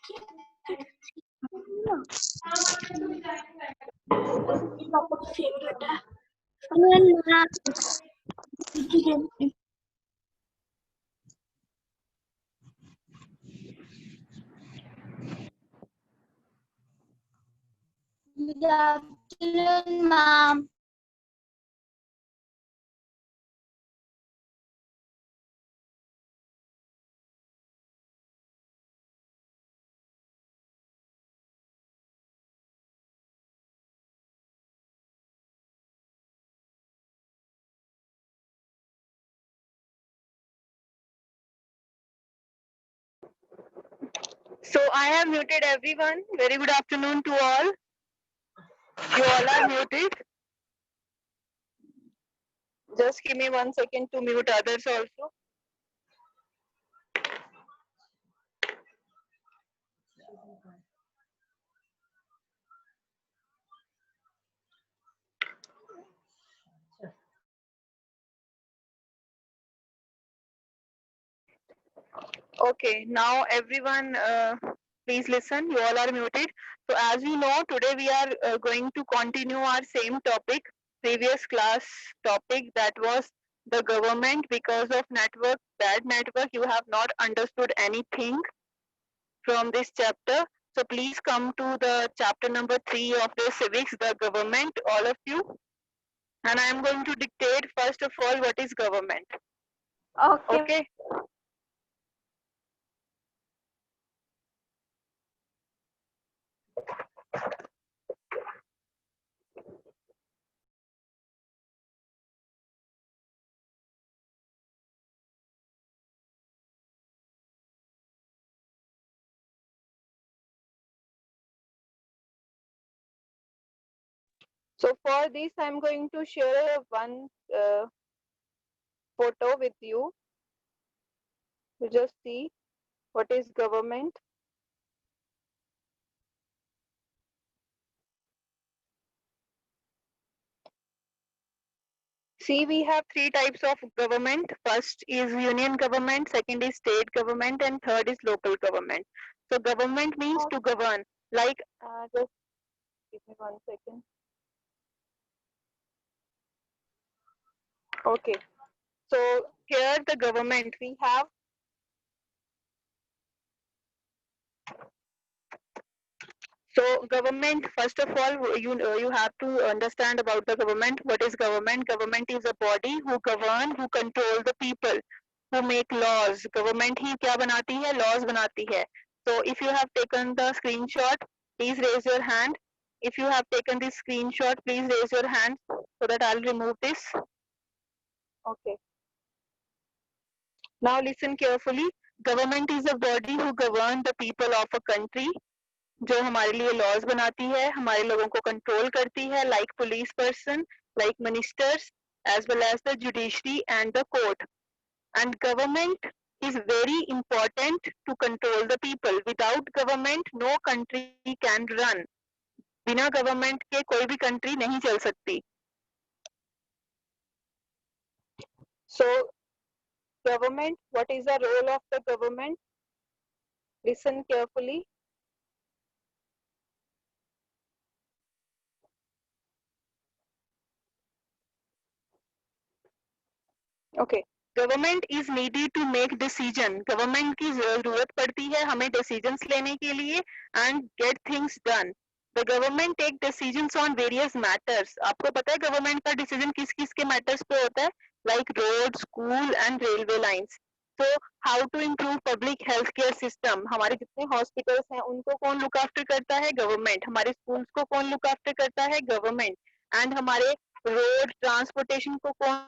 Good afternoon, ma'am. So I have muted everyone. Very good afternoon to all. You all are muted. Just give me 1 second to mute others also. Okay, now everyone, please listen. You all are muted. So as you know, today we are going to continue our same topic, previous class topic, that was the government. Because of network, bad network, you have not understood anything from this chapter. So please come to the chapter number 3 of the civics, the government, all of you. And I am going to dictate first of all what is government. Okay. So for this, I'm going to share one photo with you. You just see what is government. See, we have 3 types of government. First is union government, second is state government, and third is local government. So government means to govern. Like, just give me 1 second. Okay. So here the government we have. So government, first of all, you have to understand about the government. What is government? Government is a body who govern, who control the people, who make laws. Government ही क्या बनाती है? Laws बनाती है. So if you have taken the screenshot, please raise your hand. If you have taken this screenshot, please raise your hand so that I'll remove this. Okay. Now listen carefully. Government is a body who govern the people of a country. जो हमारे लिए laws बनाती है, हमारे लोगों को control करती है, like police person, like ministers, as well as the judiciary and the court. And government is very important to control the people. Without government, no country can run. बिना गवर्नमेंट के कोई भी कंट्री नहीं चल सकती. So, government, what is the role of the government? Listen carefully. Okay. Government is needed to make decision. Government की जरूरत पड़ती है हमें डिसीजंस लेने के लिए and get things done. The government take decisions on various matters. आपको पता है गवर्नमेंट का डिसीजन किस किस के मैटर्स पे होता है? Like road, school and railway lines. So how to improve public health care system. हमारे जितने हॉस्पिटल्स हैं उनको कौन लुक आफ्टर करता है? गवर्नमेंट. हमारे स्कूल्स को कौन लुक आफ्टर करता है? गवर्नमेंट. एंड हमारे रोड ट्रांसपोर्टेशन को कौन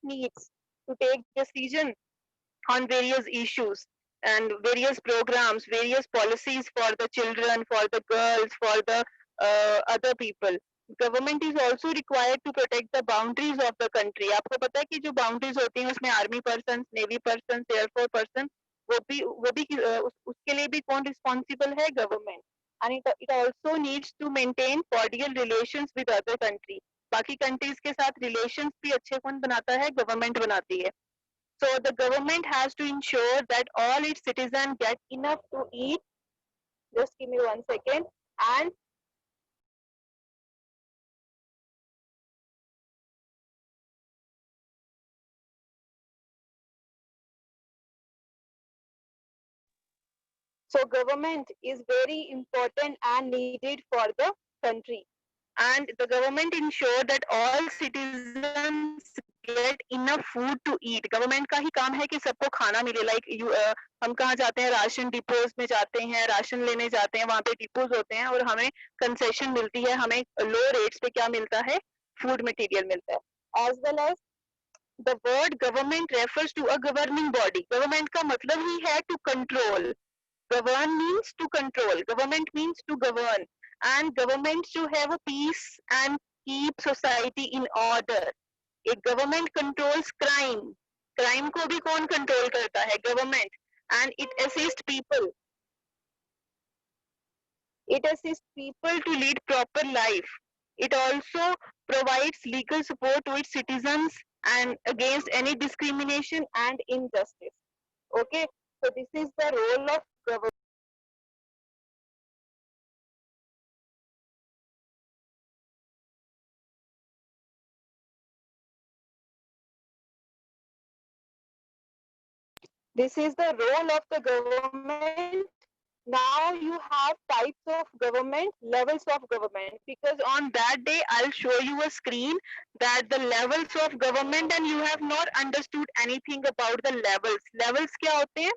needs to take decision on various issues and various programs, various policies for the children, for the girls, for the other people. Government is also required to protect the boundaries of the country. आपको पता है कि जो boundaries होती हैं उसमें army persons, navy persons, air force person, वो भी उसके लिए भी कौन responsible है? Government. and it also needs to maintain cordial relations with other country. बाकी countries के साथ relations भी अच्छे कौन बनाता है? Government बनाती है. So the government has to ensure that all its citizens get enough to eat. Just give me 1 second. And so government is very important and needed for the country. And the government ensure that all citizens get enough food to eat. Government का ही काम है कि सबको खाना मिले. Like हम कहाँ जाते हैं? राशन डिपोज में जाते हैं, राशन लेने जाते हैं, वहाँ पे डिपोज होते हैं और हमें कंसेशन मिलती है, हमें लो रेट्स पे क्या मिलता है? फूड मटेरियल मिलता है. As well as the word government refers to a governing body. Government का मतलब ही है to control. Govern means to control. Government means to govern. And government should have a peace and keep society in order. A government controls crime. Crime को भी कौन control करता है? Government. And it assists people. It assists people to lead proper life. It also provides legal support to its citizens and against any discrimination and injustice. Okay, so this is the role of government. This is the role of the government. Now you have types of government, levels of government, because on that day I'll show you a screen that the levels of government and you have not understood anything about the levels. Levels क्या होते हैं?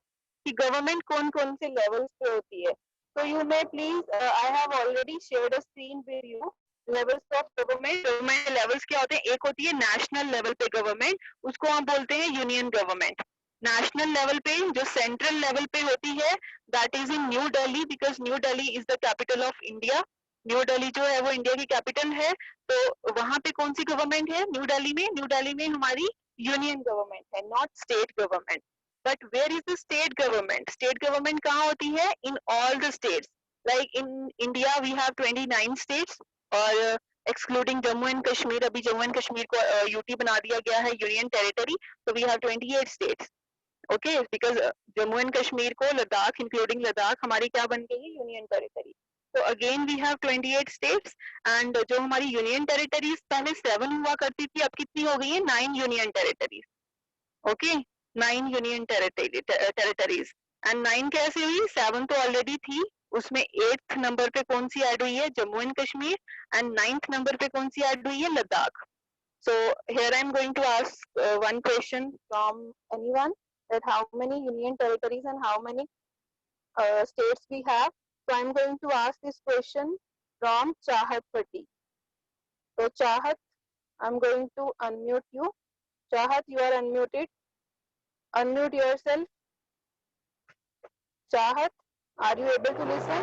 कि government कौन-कौन से levels पे होती है. So you may please, I have already shared a screen with you. Levels of government. Government levels क्या होते हैं? एक होती है national level पे government, उसको हम बोलते हैं union government. नेशनल लेवल पे जो सेंट्रल लेवल पे होती है that is in new Delhi because new Delhi is the capital of India. New Delhi जो है वो इंडिया की कैपिटल है. तो वहां पे कौन सी गवर्नमेंट है न्यू दिल्ली में? न्यू दिल्ली में हमारी यूनियन गवर्नमेंट है, not state government. But where is the state government? State government कहाँ होती है? In all the states. Like in India we have 29 states और एक्सक्लूडिंग जम्मू एंड कश्मीर. अभी जम्मू एंड कश्मीर को यूटी बना दिया गया है यूनियन टेरिटरी. तो we have 28 states. Okay, because Jammu and Kashmir को लद्दाख इंक्लूडिंग लद्दाख हमारी क्या बन गई है? Union territory. तो again we have 28 states and जो हमारी यूनियन टेरिटरीज पहले 7 हुआ करती थी, अब कितनी हो गई है? 9 union territories. Okay, 9 union territories. And 9 कैसे हुई? 7 तो ऑलरेडी थी, उसमें 8th नंबर पे कौन सी ऐड हुई है? Jammu and Kashmir. And 9th number पे कौन सी ऐड हुई है? Ladakh. So here I am going to ask one question from anyone, that how many union territories and how many states we have. So I am going to ask this question from Chahat Pati. So Chahat, I am going to unmute you. Chahat, you are unmuted. Unmute yourself. Chahat, are you able to listen?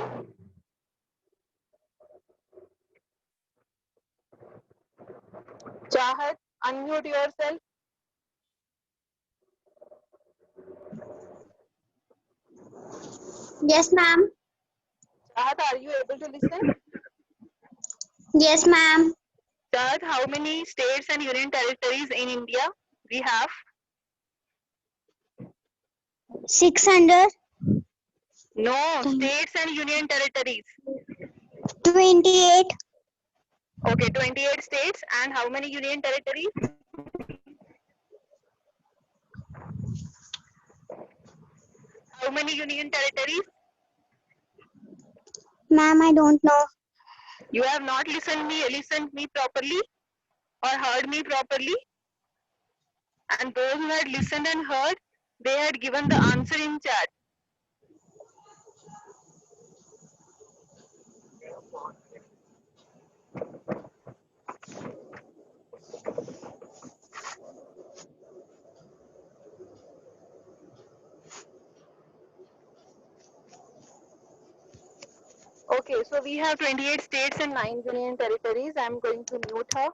Chahat, unmute yourself. Yes, ma'am. Chahat, are you able to listen? Yes, ma'am. Chahat, how many states and union territories in India we have? 600. No, states and union territories. 28. Okay, 28 states and how many union territories? How many union territories? Ma'am, I don't know. You have not listened me properly or heard me properly. And those who had listened and heard, they had given the answer in chat. Okay, so we have 28 states and 9 union territories. I am going to mute her.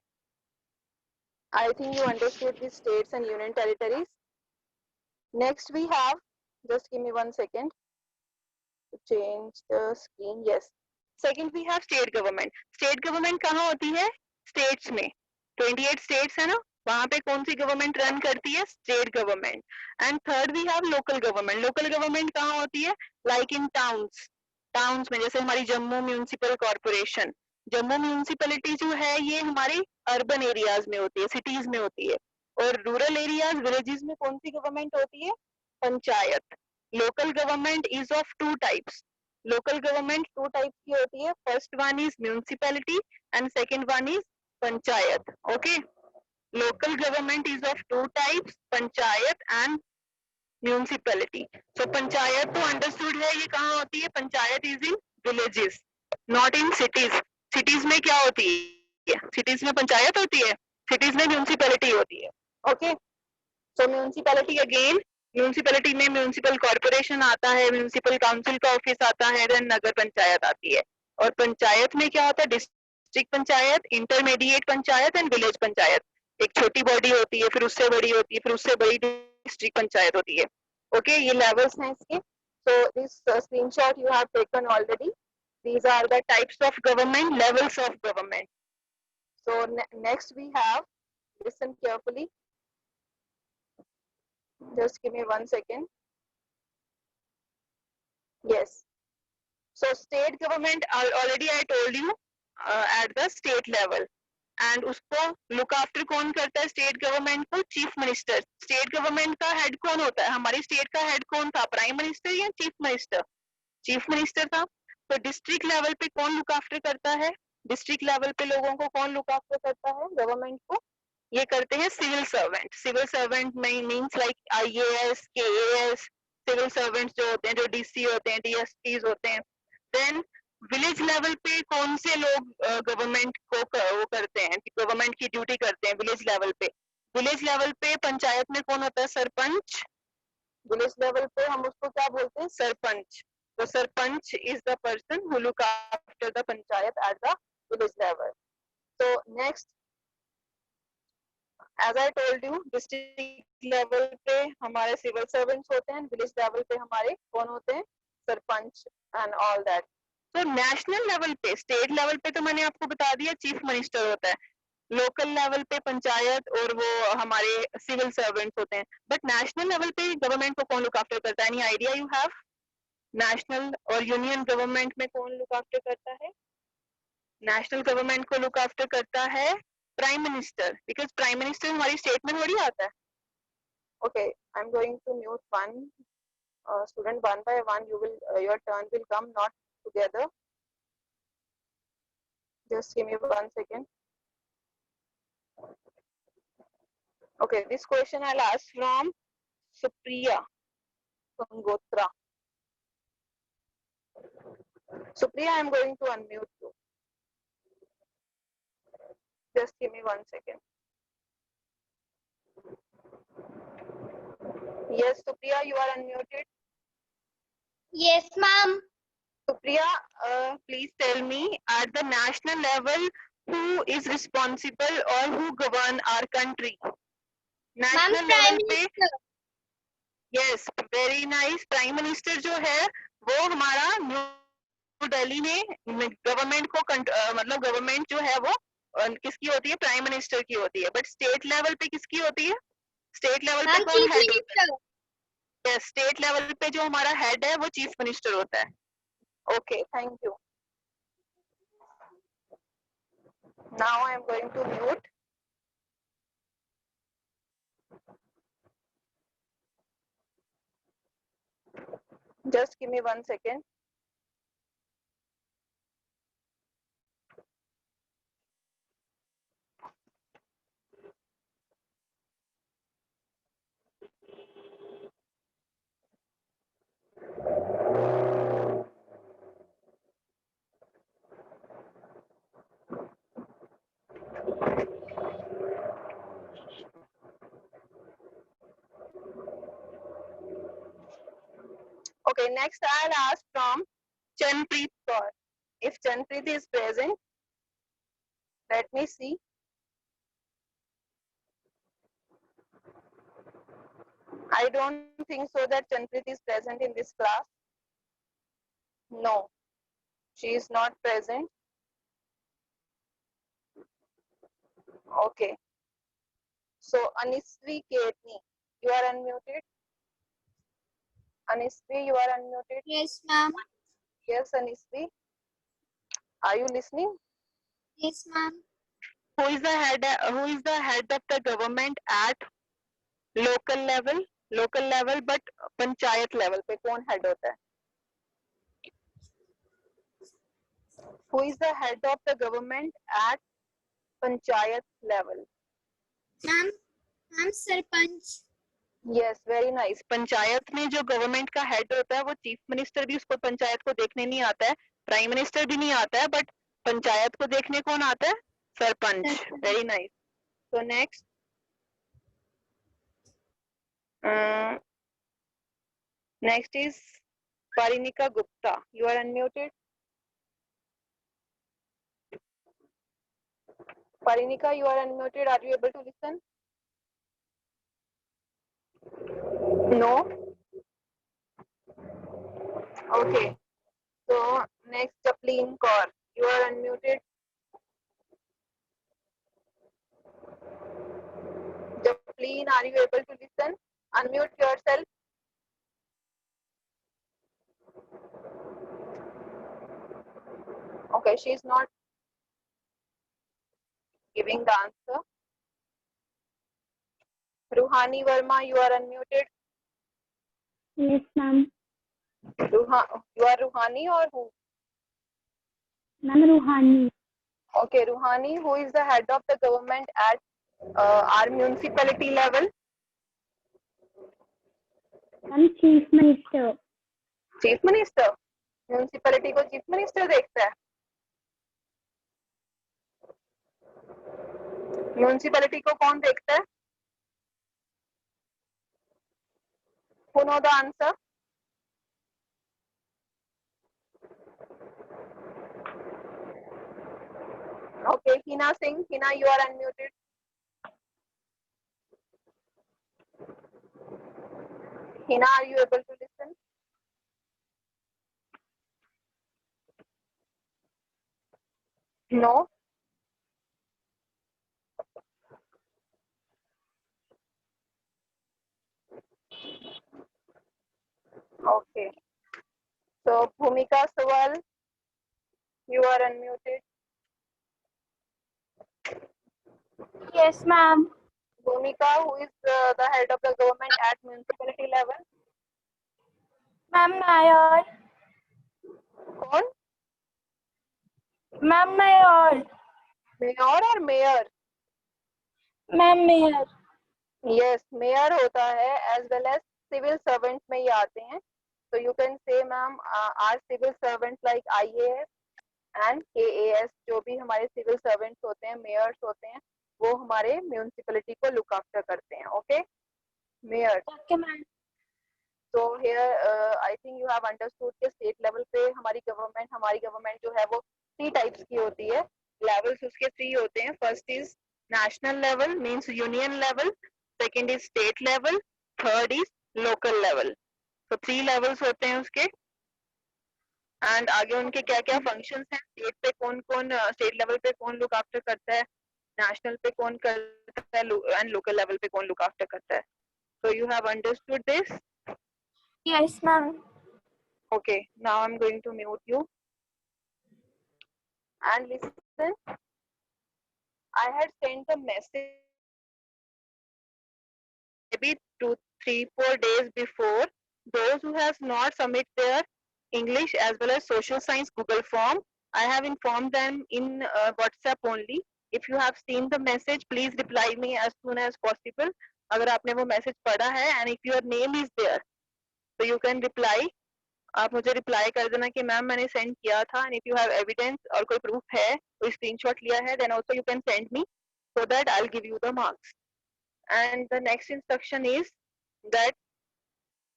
I think you understood the states and union territories. Next we have, just give me 1 second to change the screen. Yes. Second we have state government. State government कहाँ होती है? States में. 28 states है ना, वहां पे कौन सी गवर्नमेंट रन करती है? State government. And third we have local government. Local government कहाँ होती है? Like in towns. टाउन्स में जैसे हमारी Jammu municipal corporation. Jammu municipality जो है ये हमारी अर्बन एरियाज में होती है, सिटीज में होती है. और रूरल एरियाज, विलेजेस में कौन सी गवर्नमेंट होती है? Panchayat. Local government is of two types. Local government two type की होती है. First one is municipality and second one is panchayat. Okay. Local government is of two types, panchayat and municipality. So panchayat तो understood है, ये कहाँ होती है? Panchayat is in villages, not in cities. Cities में क्या होती है? सिटीज में पंचायत होती है, सिटीज में म्यूनिसिपैलिटी होती है. ओके. सो म्यूनिसिपैलिटी अगेन, म्यूनिसिपैलिटी में म्यूनिसिपल कॉर्पोरेशन आता है, म्यूनिसिपल काउंसिल का ऑफिस आता है, देन नगर पंचायत आती है. और पंचायत में क्या होता है? District panchayat, intermediate panchayat and village panchayat. एक छोटी बॉडी होती है, फिर उससे बड़ी होती है, फिर उससे बड़ी डिस्ट्रिक्ट पंचायत होती है. ओके, ये लेवल्स हैं इसके. So this screenshot you have taken already. These are the types of government, levels of government. So next we have, listen carefully. Just give me 1 second. Yes. So state government, already I told you, at the state level. And उसको look after कौन करता है? State government को chief minister. State government का head कौन होता है? हमारी स्टेट का हेड कौन था? प्राइम मिनिस्टर या चीफ मिनिस्टर? चीफ मिनिस्टर था. तो डिस्ट्रिक्ट लेवल पे कौन लुक आफ्टर करता है? डिस्ट्रिक्ट लेवल पे लोगों को कौन लुक आफ्टर करता है? गवर्नमेंट को. ये करते हैं civil servant. Civil servant means like IAS, KAS. Civil servants जो होते हैं, जो DC होते हैं, DSPs होते हैं. देन विलेज लेवल पे कौन से लोग गवर्नमेंट को वो करते हैं, गवर्नमेंट की ड्यूटी करते हैं विलेज लेवल पे? विलेज लेवल पे पंचायत में कौन होता है? सरपंच. विलेज लेवल पे हम उसको क्या बोलते हैं? सरपंच. तो sarpanch is the person who look after the panchayat at the village level. तो next, as I told you, district level पे हमारे सिविल सर्वेंट्स होते हैं, विलेज लेवल पे हमारे कौन होते हैं? Sarpanch and all that. तो नेशनल लेवल पे, स्टेट लेवल पे तो मैंने आपको बता दिया चीफ मिनिस्टर होता है. लोकल लेवल पे पंचायत और वो हमारे सिविल सर्वेंट्स होते हैं. बट नेशनल लेवल पे गवर्नमेंट को कौन लुक आफ्टर करता है? Any idea you have? National और यूनियन गवर्नमेंट में कौन लुक आफ्टर करता है? नेशनल गवर्नमेंट को लुक आफ्टर करता है prime minister, because prime minister हमारी स्टेट में थोड़ी आता है. Okay, I am going to mute one student one by one. You will your turn will come, not together. Just give me 1 second. Okay, this question I'll ask from Supriya Gangotra. Supriya, I'm going to unmute you. Just give me 1 second. Yes, Supriya, you are unmuted. Yes, ma'am. Supriya, please tell me, at the national level, who is responsible or who govern our country? Ma'am, National Prime level पे, Minister. Yes, very nice. Prime minister जो है वो हमारा new Delhi में government को मतलब government जो है वो किसकी होती है? प्राइम मिनिस्टर की होती है. बट स्टेट लेवल पे किसकी होती है? स्टेट लेवल पे Ma'am, कौन Chief हेड होता है? Minister. यस, स्टेट लेवल पे जो हमारा हेड है वो चीफ मिनिस्टर होता है. Okay, thank you. Now I am going to mute. Just give me 1 second. Okay, next I'll ask from Chanpreet Kaur. If Chanpreet is present, let me see. I don't think so that Chanpreet is present in this class. No. She is not present. Okay. So Anisvi Ketni, you are unmuted. Anisvi, you are unmuted. Yes, ma'am. Yes, Anisvi. Are you listening? Yes, ma'am. Who is the head? Who is the head of the government at local level? Local level, but panchayat level पे कौन head होता है? Who is the head of the government at panchayat level? Ma'am, ma'am, Sarpanch. Yes, very nice. Panchayat में जो government का head होता है वो चीफ मिनिस्टर भी उसको पंचायत को देखने नहीं आता है, प्राइम मिनिस्टर भी नहीं आता है, बट पंचायत को देखने कौन आता है? Sarpanch. Very nice. So next, next is Parinika Gupta. You are unmuted. Parinika, you are unmuted. Are you able to listen? No. Okay. So next, Chaplin Kaur. You are unmuted. Chaplin, are you able to listen? Unmute yourself. Okay, she is not giving the answer. Ruhani Verma, you are unmuted. Yes, ma'am. You are Ruhani or who? Ma'am, Ruhani. Okay, Ruhani, who is the head of the government at our municipality level? Ma'am, Chief Minister. Chief Minister. Municipality को Chief Minister देखता है. Municipality को कौन देखता है? Who know the answer? Okay, Hina Singh. Hina, you are unmuted. Hina, are you able to listen? No. Okay. So Bhumika Sawal, you are unmuted. Yes, ma'am. Bhumika, who is the head of the government at municipality level? Ma'am, Mayor. कौन? Ma'am, Mayor. Mayor और mayor? Ma'am, Mayor. Yes, mayor होता है as well as civil servants में ही आते हैं. So you can say ma'am, our civil servants like IAS and KAS, जो भी हमारे civil servants होते हैं, mayors होते हैं, वो हमारे municipality को look after करते हैं. Okay, mayor. Okay, ma'am. So here I think you have understood कि state level पे हमारी government जो है वो 3 types की होती है. Levels उसके 3 होते हैं. First is national level, means union level. Second is state level. Third is local level. So 3 levels होते हैं उसके. And आगे उनके क्या क्या functions हैं, state पे कौन state level पे कौन look after करता है, national पे कौन करता है, and local level पे कौन look after करता है. So you have understood this? Yes, ma'am. Okay, now I'm going to mute you. And listen, I had sent a message maybe 2, 3, 4 days before. Those who have not submit their English as well as social science Google form, I have informed them in WhatsApp only. If you have seen the message, please reply me as soon as possible. अगर आपने वो message पढ़ा है and if your name is there, so you can reply. आप मुझे reply कर देना कि मैम मैंने सेंड किया था, and if you have evidence और कोई प्रूफ है, कोई स्क्रीनशॉट लिया है, then also you can send me so that I will give you the marks. And the next instruction is that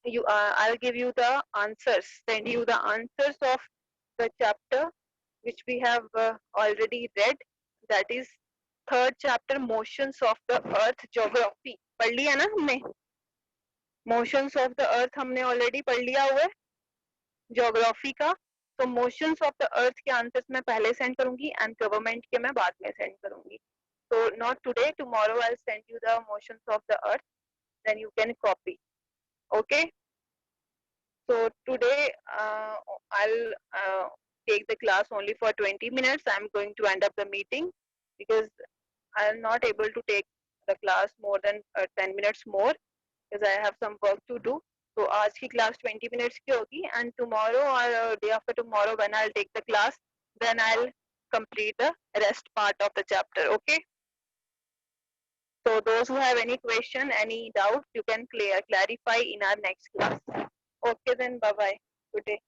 you I'll give you the answers, send you the answers of the chapter which we have already read, that is third chapter, motions of the earth geography. पढ़ लिया ना हमने? motions of the earth हमने already पढ़ लिया हुआ है geography का. तो मोशंस ऑफ द अर्थ के आंसर्स मैं पहले सेंड करूंगी एंड गवर्नमेंट के मैं बाद में सेंड करूंगी. So not today, tomorrow I'll send you the motions of the earth, then you can copy. Okay. So today I'll take the class only for 20 minutes. I'm going to end up the meeting because I'm not able to take the class more than 10 minutes more because I have some work to do. So आज की class 20 minutes की होगी and tomorrow or day after tomorrow when I'll take the class, then I'll complete the rest part of the chapter. Okay. So those who have any question, any doubt, you can clarify in our next class. Okay then, bye bye. Good day.